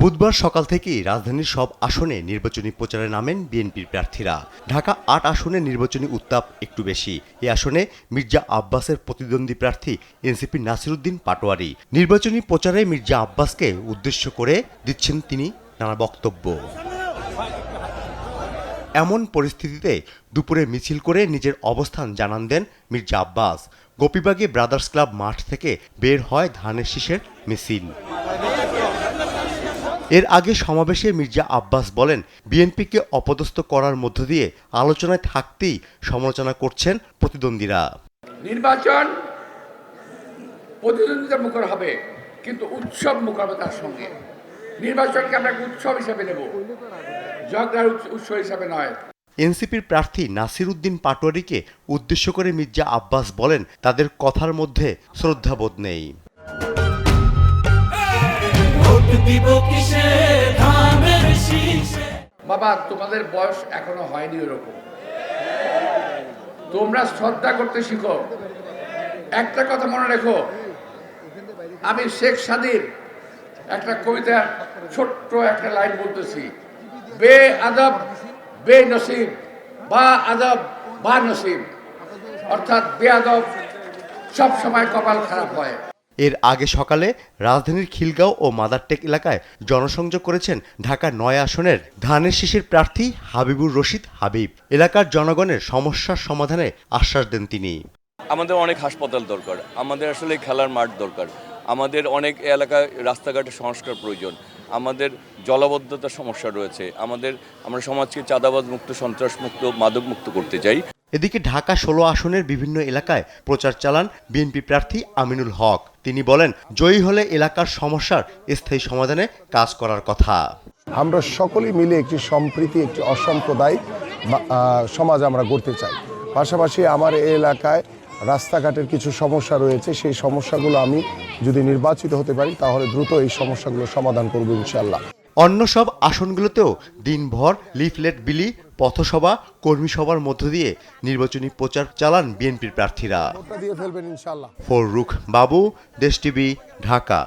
বুধবার সকাল থেকেই রাজধানীর সব আসনে নির্বাচনী প্রচারে নামেন বিএনপির প্রার্থীরা। ঢাকা ৮ আসনে নির্বাচনী উত্তাপ একটু বেশি। এই আসনে মির্জা আব্বাসের প্রতিদ্বন্দ্বী প্রার্থী এনসিপির নাসিরউদ্দিন পাটোয়ারি। নির্বাচনী প্রচারে মির্জা আব্বাসকে উদ্দেশ্য করে দিচ্ছেন তিনি নানা বক্তব্য। এমন পরিস্থিতিতে দুপুরে মিছিল করে নিজের অবস্থান জানান দেন মির্জা আব্বাস। গোপীবাগে ব্রাদার্স ক্লাব মাঠ থেকে বের হয় ধানের শীষের মিছিল। এর আগে সমাবেশে মির্জা আব্বাস বলেন, বিএনপিকে অপদস্থ করার মধ্য দিয়ে আলোচনায় থাকতেই সমালোচনা করছেন প্রতিদ্বন্দ্বীরা। নির্বাচন প্রতিদ্বন্দ্বিতার মুখর হবে, কিন্তু উৎসব মুখর হবে তার সঙ্গে। নির্বাচনকে আমরা উৎসব হিসেবে নেব, ঝগড়ার উৎসব হিসাবে নয়। এনসিপির প্রার্থী নাসিরউদ্দিন পাটোয়ারিকে উদ্দেশ্য করে মির্জা আব্বাস বলেন, তাদের কথার মধ্যে শ্রদ্ধাবোধ নেই। বাবা, তোমাদের বয়স এখনো হয়নি ওরকম, তোমরা শ্রদ্ধা করতে শিখো। একটা কথা মনে রেখো, আমি শেখ সাদির একটা কবিতার ছোট্ট একটা লাইন বলতেছি, বে আদব বে নসিব বা আদব বা নসিব, অর্থাৎ বে আদব সব সময় কপাল খারাপ হয়। এর আগে সকালে রাজধানীর খিলগাঁও ও মাদারটেক এলাকায় জনসংযোগ করেছেন ঢাকা ৯ আসনের ধানের শীষের প্রার্থী হাবিবুর রশিদ হাবিব। এলাকার জনগণের সমস্যার সমাধানে আশ্বাস দেন তিনি। আমাদের অনেক হাসপাতাল দরকার, আমাদের আসলে খেলার মাঠ দরকার, আমাদের অনেক এলাকায় রাস্তাঘাটের সংস্কার প্রয়োজন, আমাদের জলাবদ্ধতার সমস্যা রয়েছে, আমরা সমাজকে চাঁদাবাজ মুক্ত, সন্ত্রাস মুক্ত, মাদক মুক্ত করতে চাই। এদিকে ঢাকা ১৬ আসনের বিভিন্ন এলাকায় প্রচার চালান বিএনপি প্রার্থী আমিনুল হক। তিনি বলেন, জয়ী হলে এলাকার সমস্যার স্থায়ী সমাধানে কাজ করার কথা। আমরা সকলেই মিলে একটি সম্প্রীতি, একটি অসাম্প্রদায়িক সমাজ আমরা গড়তে চাই। পাশাপাশি আমার এই এলাকায় রাস্তাঘাটের কিছু সমস্যা রয়েছে, সেই সমস্যাগুলো আমি যদি নির্বাচিত হতে পারি তাহলে দ্রুত এই সমস্যাগুলো সমাধান করব ইনশাআল্লাহ। অন্য সব আসনগুলোতেও দিনভর লিফলেট বিলি, পথসভা, কর্মী সভার মধ্য দিয়ে নির্বাচনী প্রচার চালান বিএনপির প্রার্থীরা। দিয়ে ফেলবেন ইনশাআল্লাহ। ফররুখ বাবু, দেশ টিভি, ঢাকা।